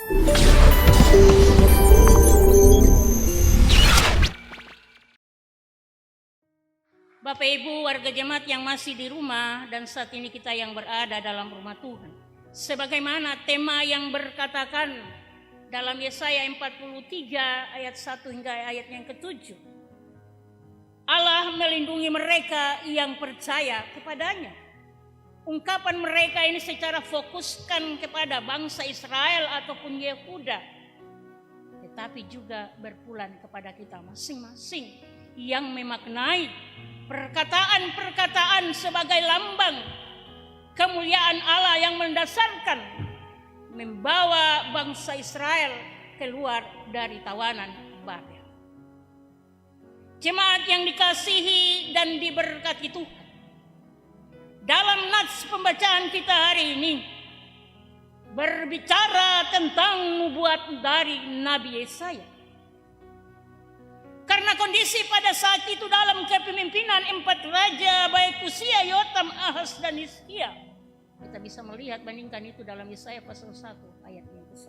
Bapak Ibu warga jemaat yang masih di rumah dan saat ini kita yang berada dalam rumah Tuhan. Sebagaimana tema yang berkatakan dalam Yesaya 43 ayat 1 hingga ayat yang ke-7. Allah melindungi mereka yang percaya kepadanya. Ungkapan mereka ini secara fokuskan kepada bangsa Israel ataupun Yehuda. Tetapi juga berpulang kepada kita masing-masing yang memaknai perkataan-perkataan sebagai lambang kemuliaan Allah yang mendasarkan membawa bangsa Israel keluar dari tawanan Babel. Jemaat yang dikasihi dan diberkati Tuhan, dalam nats pembacaan kita hari ini berbicara tentang nubuat dari Nabi Yesaya. Karena kondisi pada saat itu dalam kepemimpinan 4 raja baik Usia, Yotam, Ahaz dan Hizkia. Kita bisa melihat bandingkan itu dalam Yesaya pasal 1 ayat yang ke-1.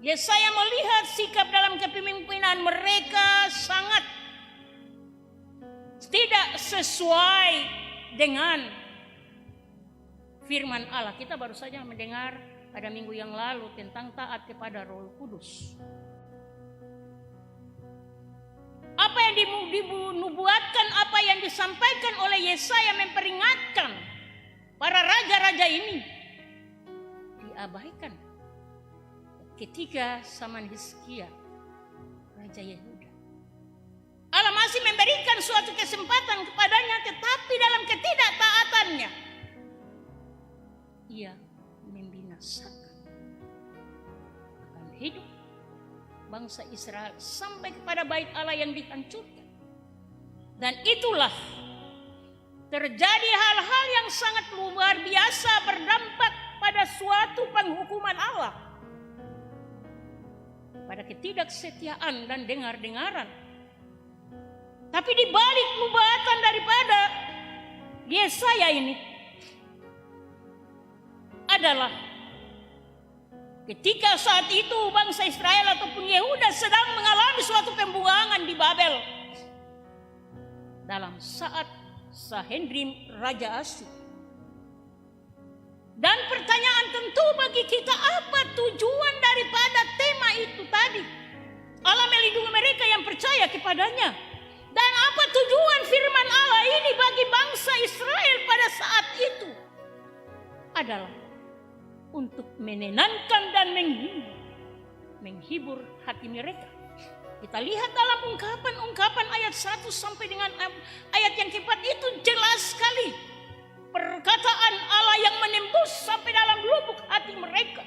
Yesaya melihat sikap dalam kepemimpinan mereka sangat tidak sesuai dengan firman Allah. Kita baru saja mendengar pada minggu yang lalu tentang taat kepada Roh Kudus. Apa yang dinubuatkan, apa yang disampaikan oleh Yesaya memperingatkan para raja-raja ini diabaikan ketika zaman Hizkia, Raja Yehuda. Allah masih memberikan suatu kesempatan kepadanya, tetapi dalam ketidaktaatannya ia membinasakan akan hidup bangsa Israel sampai kepada bait Allah yang dihancurkan. Dan itulah terjadi hal-hal yang sangat luar biasa berdampak pada suatu penghukuman Allah, pada ketidaksetiaan dan dengar-dengaran. Tapi di balik nubuatan daripada Yesaya ini adalah ketika saat itu bangsa Israel ataupun Yehuda sedang mengalami suatu pembuangan di Babel. Dalam saat Sanherib Raja Asyur. Dan pertanyaan tentu bagi kita, apa tujuan daripada tema itu tadi? Allah melindungi mereka yang percaya kepadanya. Dan apa tujuan firman Allah ini bagi bangsa Israel pada saat itu? Adalah untuk menenangkan dan menghibur hati mereka. Kita lihat dalam ungkapan ayat 1 sampai dengan ayat yang ke-4 itu jelas sekali. Perkataan Allah yang menembus sampai dalam lubuk hati mereka.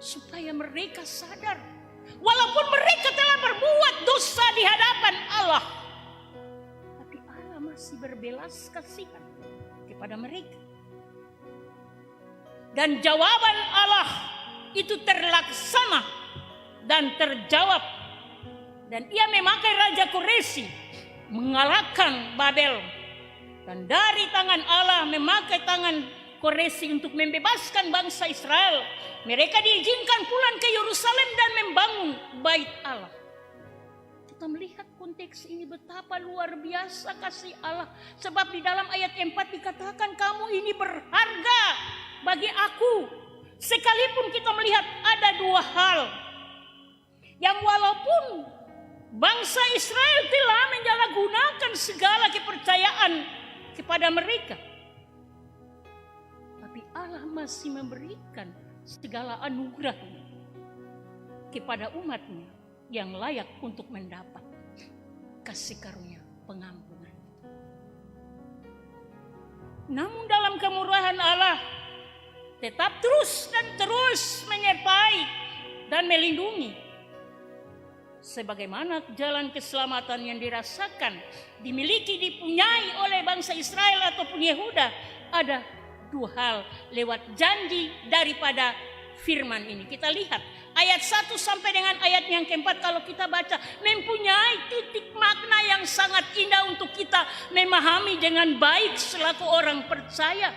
Supaya mereka sadar. Walaupun mereka telah berbuat dosa di hadapan Allah. Tapi Allah masih berbelas kasihan kepada mereka. Dan jawaban Allah itu terlaksana dan terjawab. Dan ia memakai Raja Koresi mengalahkan Babel. Dan dari tangan Allah memakai tangan Koresi untuk membebaskan bangsa Israel. Mereka diizinkan pulang ke Yerusalem dan membangun bait Allah. Kita melihat konteks ini betapa luar biasa kasih Allah. Sebab di dalam ayat 4 dikatakan kamu ini berharga bagi aku. Sekalipun kita melihat ada 2 hal. Yang walaupun bangsa Israel telah menyalahgunakan segala kepercayaan kepada mereka. Tapi Allah masih memberikan segala anugerah kepada umatnya yang layak untuk mendapat kasih karunia pengampunan. Namun dalam kemurahan Allah tetap terus dan terus menyertai dan melindungi. Sebagaimana jalan keselamatan yang dirasakan, dimiliki, dipunyai oleh bangsa Israel ataupun Yehuda, ada 2 hal lewat janji daripada firman ini. Kita lihat ayat 1 sampai dengan ayat yang ke-4 kalau kita baca mempunyai titik makna yang sangat indah untuk kita memahami dengan baik selaku orang percaya.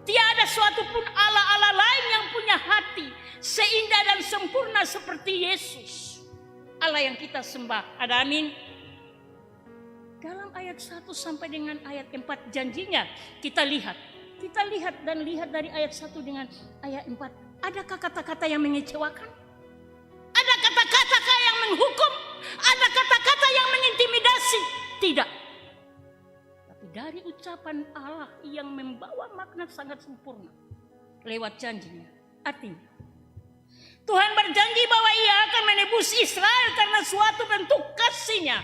Tiada suatu pun Allah-Allah lain yang punya hati seindah dan sempurna seperti Yesus, Allah yang kita sembah. Ada amin? Dalam ayat 1 sampai dengan ayat 4 janjinya kita lihat dan lihat dari ayat 1 dengan ayat 4. Adakah kata-kata yang mengecewakan? Ada kata-kata yang menghukum? Ada kata-kata yang mengintimidasi? Tidak. Tapi dari ucapan Allah yang membawa makna sangat sempurna lewat janjinya. Artinya Tuhan berjanji bahwa Ia akan menebus Israel karena suatu bentuk kasih-Nya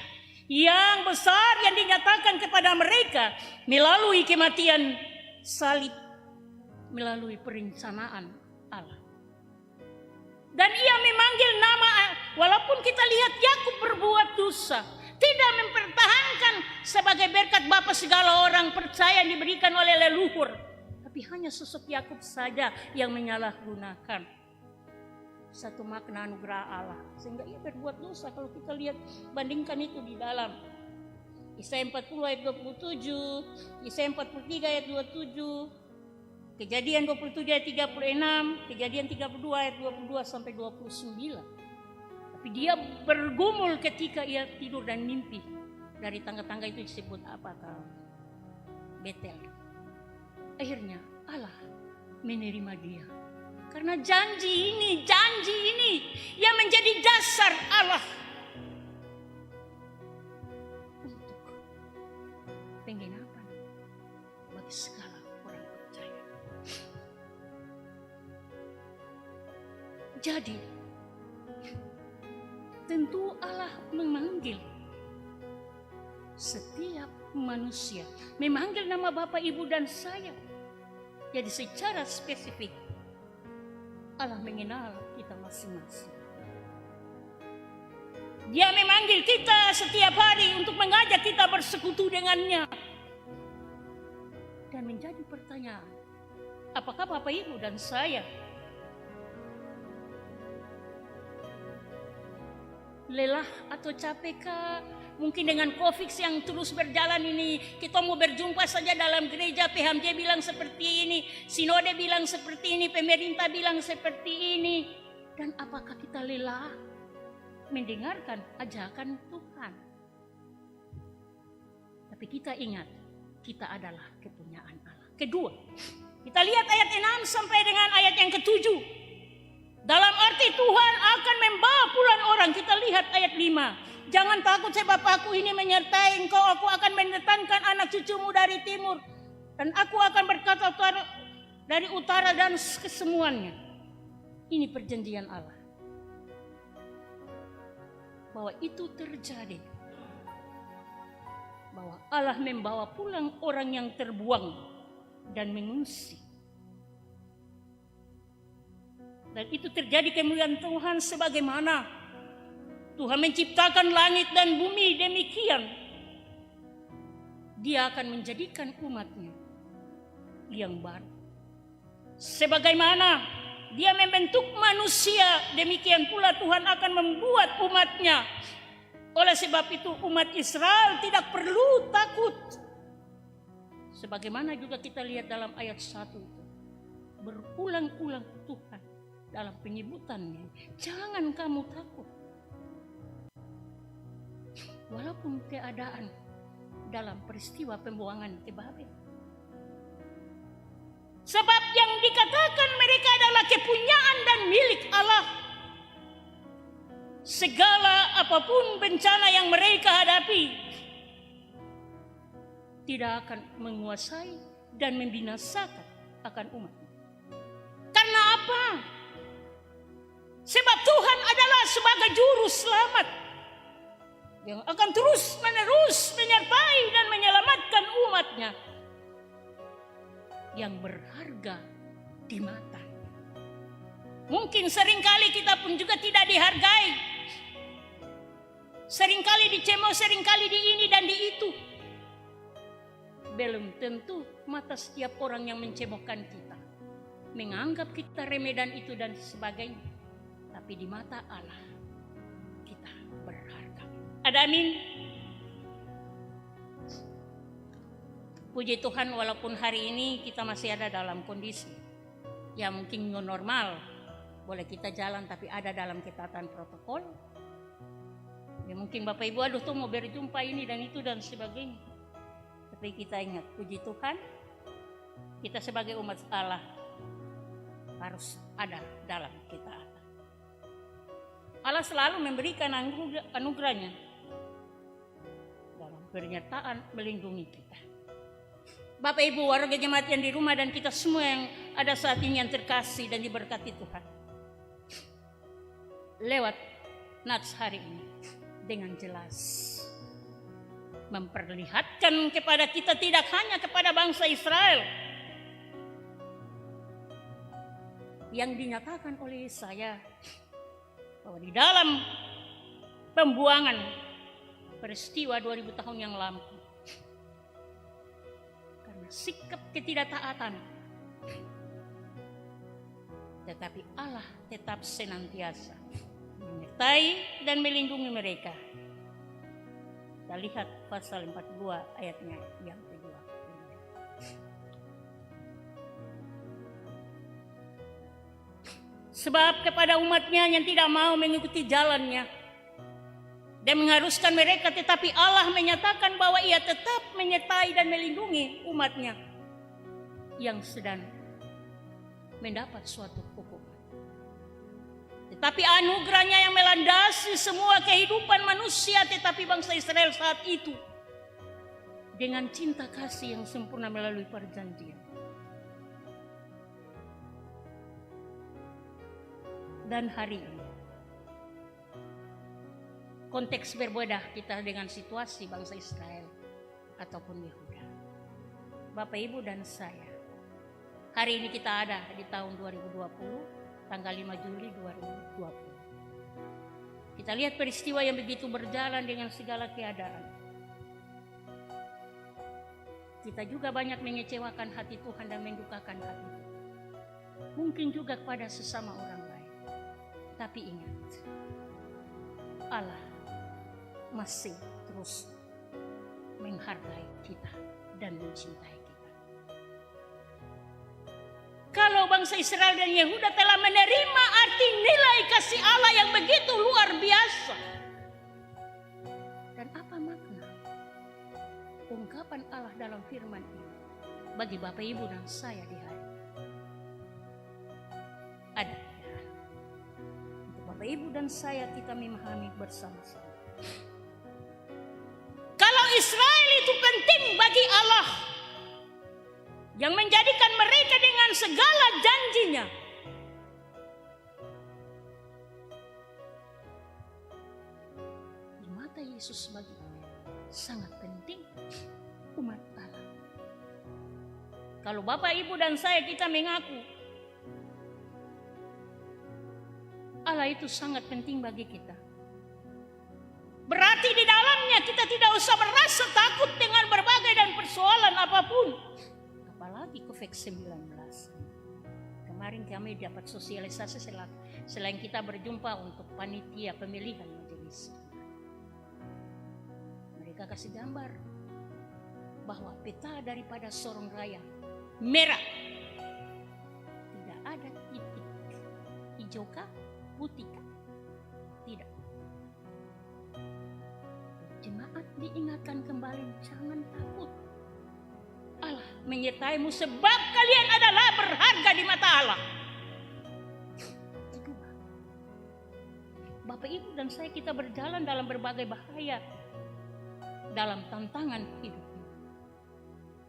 yang besar yang dinyatakan kepada mereka melalui kematian salib, melalui perencanaan Allah. Dan Ia memanggil nama, walaupun kita lihat Yakub berbuat dosa, tidak mempertahankan sebagai berkat Bapa segala orang percaya yang diberikan oleh leluhur, tapi hanya sosok Yakub saja yang menyalahgunakan satu makna anugerah Allah sehingga ia berbuat dosa. Kalau kita lihat, bandingkan itu di dalam Yesaya 40 ayat 27, Yesaya 43 ayat 27, Kejadian 27 ayat 36, Kejadian 32 ayat 22 sampai 29. Tapi dia bergumul ketika ia tidur dan mimpi. Dari tangga-tangga itu disebut apakah? Betel. Akhirnya Allah menerima dia. Karena janji ini yang menjadi dasar Allah untuk penggenapan bagi segala orang percaya. Jadi, tentu Allah memanggil setiap manusia, memanggil nama Bapak, Ibu, dan saya. Jadi secara spesifik Allah mengenal kita masing-masing. Dia memanggil kita setiap hari untuk mengajak kita bersekutu dengannya. Dan menjadi pertanyaan, apakah Bapak, Ibu, dan saya lelah atau capekkah? Mungkin dengan COVID yang terus berjalan ini, kita mau berjumpa saja dalam gereja, PHMJ bilang seperti ini, Sinode bilang seperti ini, pemerintah bilang seperti ini. Dan apakah kita lelah mendengarkan ajakan Tuhan? Tapi kita ingat, kita adalah kepunyaan Allah. Kedua, kita lihat ayat 6 sampai dengan ayat yang ke-7. Dalam arti Tuhan akan membawa pulang orang. Kita lihat ayat 5. Jangan takut sebab aku ini menyertai engkau. Aku akan mendatangkan anak cucumu dari timur. Dan aku akan berkata dari utara dan kesemuanya. Ini perjanjian Allah. Bahwa itu terjadi. Bahwa Allah membawa pulang orang yang terbuang dan mengungsi. Dan itu terjadi kemuliaan Tuhan sebagaimana Tuhan menciptakan langit dan bumi demikian. Dia akan menjadikan umatnya yang baru. Sebagaimana dia membentuk manusia, demikian pula Tuhan akan membuat umatnya. Oleh sebab itu umat Israel tidak perlu takut. Sebagaimana juga kita lihat dalam ayat 1 itu. Berulang-ulang Tuhan dalam penyebutannya. Jangan kamu takut. Walaupun keadaan dalam peristiwa pembuangan ke Babel. Sebab yang dikatakan mereka adalah kepunyaan dan milik Allah. Segala apapun bencana yang mereka hadapi tidak akan menguasai dan membinasakan akan umat. Karena apa? Sebab Tuhan adalah sebagai juru selamat yang akan terus-menerus menyertai dan menyelamatkan umatnya yang berharga di mata. Mungkin seringkali kita pun juga tidak dihargai. Seringkali dicemooh, seringkali di ini dan di itu. Belum tentu mata setiap orang yang mencemoohkan kita, menganggap kita remeh dan itu dan sebagainya. Tapi di mata Allah kita berharga. Ada amin? Puji Tuhan walaupun hari ini kita masih ada dalam kondisi yang mungkin normal. Boleh kita jalan tapi ada dalam ketatan protokol. Ya mungkin Bapak Ibu aduh tuh mau berjumpa ini dan itu dan sebagainya. Tapi kita ingat, puji Tuhan, kita sebagai umat Allah harus ada dalam ketaatan. Allah selalu memberikan anugerahnya dalam pernyataan melindungi kita. Bapak Ibu, warga jemaat yang di rumah dan kita semua yang ada saat ini yang terkasih dan diberkati Tuhan. Lewat nats hari ini dengan jelas memperlihatkan kepada kita, tidak hanya kepada bangsa Israel yang dinyatakan oleh Yesaya bahwa di dalam pembuangan peristiwa 2000 tahun yang lalu, karena sikap ketidaktaatan, tetapi Allah tetap senantiasa menyertai dan melindungi mereka. Kita lihat pasal 42 ayatnya yang kedua. Sebab kepada umatnya yang tidak mau mengikuti jalannya dan mengharuskan mereka, tetapi Allah menyatakan bahwa ia tetap menyertai dan melindungi umatnya yang sedang mendapat suatu hukuman. Tetapi anugerahnya yang melandasi semua kehidupan manusia, tetapi bangsa Israel saat itu dengan cinta kasih yang sempurna melalui perjanjian. Dan hari ini konteks berbeda kita dengan situasi bangsa Israel ataupun Yehuda. Bapak Ibu dan saya, hari ini kita ada di tahun 2020, tanggal 5 Juli 2020. Kita lihat peristiwa yang begitu berjalan dengan segala keadaan. Kita juga banyak mengecewakan hati Tuhan dan mendukakan hati Tuhan. Mungkin juga kepada sesama orang lain. Tapi ingat, Allah masih terus menghargai kita dan mencintai kita. Kalau bangsa Israel dan Yehuda telah menerima arti nilai kasih Allah yang begitu luar biasa. Dan apa makna ungkapan Allah dalam firman ini bagi Bapak Ibu dan saya di hari ini? Ada. Untuk Bapak Ibu dan saya kita memahami bersama-sama. Kalau Israel itu penting bagi Allah, yang menjadikan mereka dengan segala janjinya, di mata Yesus bagi sangat penting umat Allah. Kalau Bapak Ibu dan saya kita mengaku Allah itu sangat penting bagi kita, berarti di dalamnya kita tidak usah merasa takut dengan berbagai dan persoalan apapun. Apalagi COVID-19. Kemarin kami dapat sosialisasi selain kita berjumpa untuk panitia pemilihan majelis. Mereka kasih gambar bahwa peta daripada Sorong Raya merah. Tidak ada titik hijau kah, putih kah? Tidak. Jemaat diingatkan kembali, jangan takut. Allah menyertaimu sebab kalian adalah berharga di mata Allah. Kedua, Bapak Ibu dan saya kita berjalan dalam berbagai bahaya, dalam tantangan hidup.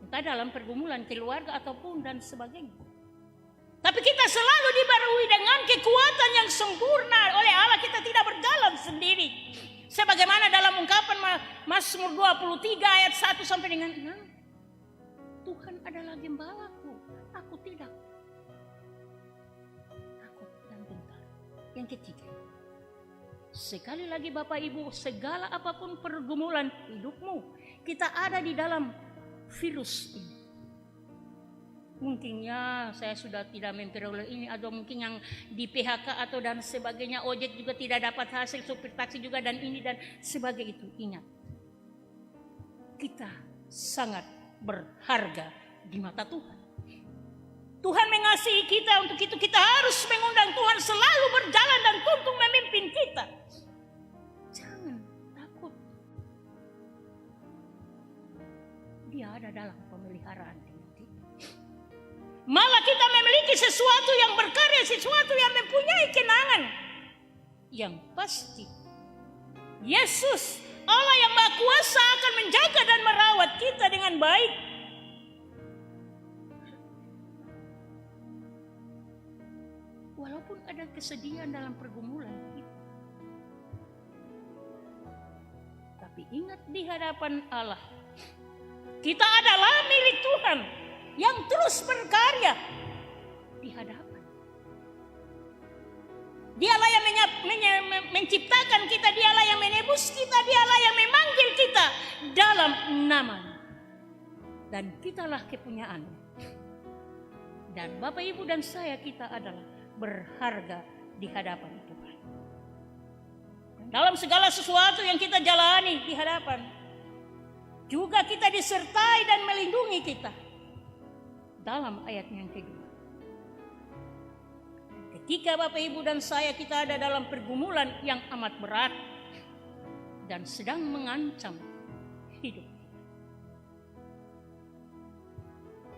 Entah dalam pergumulan keluarga ataupun dan sebagainya. Tapi kita selalu dibarui dengan kekuatan yang sempurna oleh Allah. Kita tidak berjalan sendiri. Sebagaimana dalam ungkapan Mazmur 23 ayat 1 sampai dengan 6. Tuhan adalah gembalaku, aku tidak takut dan gentar. Yang ketiga, sekali lagi Bapak Ibu, segala apapun pergumulan hidupmu, kita ada di dalam virus ini. Mungkin ya saya sudah tidak memperoleh ini, atau mungkin yang di PHK atau dan sebagainya, ojek juga tidak dapat hasil, supir taksi juga dan ini dan sebagai itu. Ingat, kita sangat berharga di mata Tuhan. Tuhan mengasihi kita, untuk itu kita harus mengundang Tuhan selalu dalam pemeliharaan dengan kita. Malah kita memiliki sesuatu yang berkarya, sesuatu yang mempunyai kenangan. Yang pasti, Yesus, Allah yang Maha Kuasa akan menjaga dan merawat kita dengan baik. Walaupun ada kesedihan dalam pergumulan kita. Tapi ingat di hadapan Allah, kita adalah milik Tuhan yang terus berkarya di hadapan. Dialah yang menciptakan kita, dialah yang menebus kita, dialah yang memanggil kita dalam nama-Nya. Dan kitalah kepunyaan. Dan Bapak Ibu dan saya, kita adalah berharga di hadapan Tuhan. Dalam segala sesuatu yang kita jalani di hadapan, juga kita disertai dan melindungi kita. Dalam ayat yang kedua, ketika Bapak Ibu dan saya kita ada dalam pergumulan yang amat berat dan sedang mengancam hidup,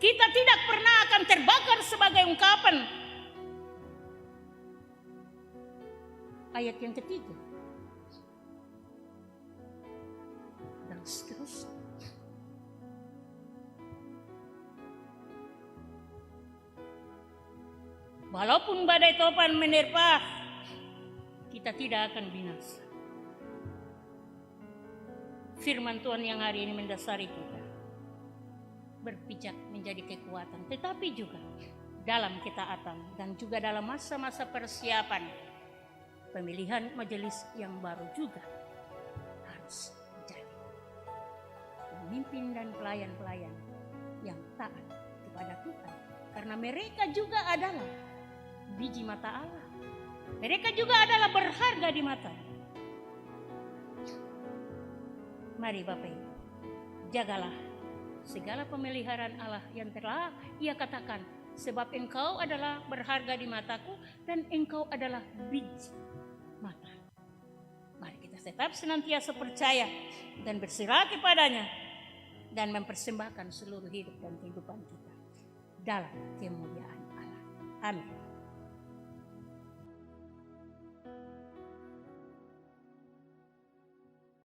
kita tidak pernah akan terbakar sebagai ungkapan. Ayat yang ketiga dan seterusnya. Walaupun badai topan menerpa, kita tidak akan binasa. Firman Tuhan yang hari ini mendasari kita berpijak menjadi kekuatan, tetapi juga dalam ketaatan dan juga dalam masa-masa persiapan pemilihan majelis yang baru juga harus menjadi pemimpin dan pelayan-pelayan yang taat kepada Tuhan. Karena mereka juga adalah biji mata Allah. Mereka juga adalah berharga di mata. Mari Bapak Ibu, jagalah segala pemeliharaan Allah yang telah Ia katakan, sebab engkau adalah berharga di mataku dan engkau adalah biji mata. Mari kita tetap senantiasa percaya dan berserah kepadanya dan mempersembahkan seluruh hidup dan kehidupan kita dalam kemuliaan Allah. Amin.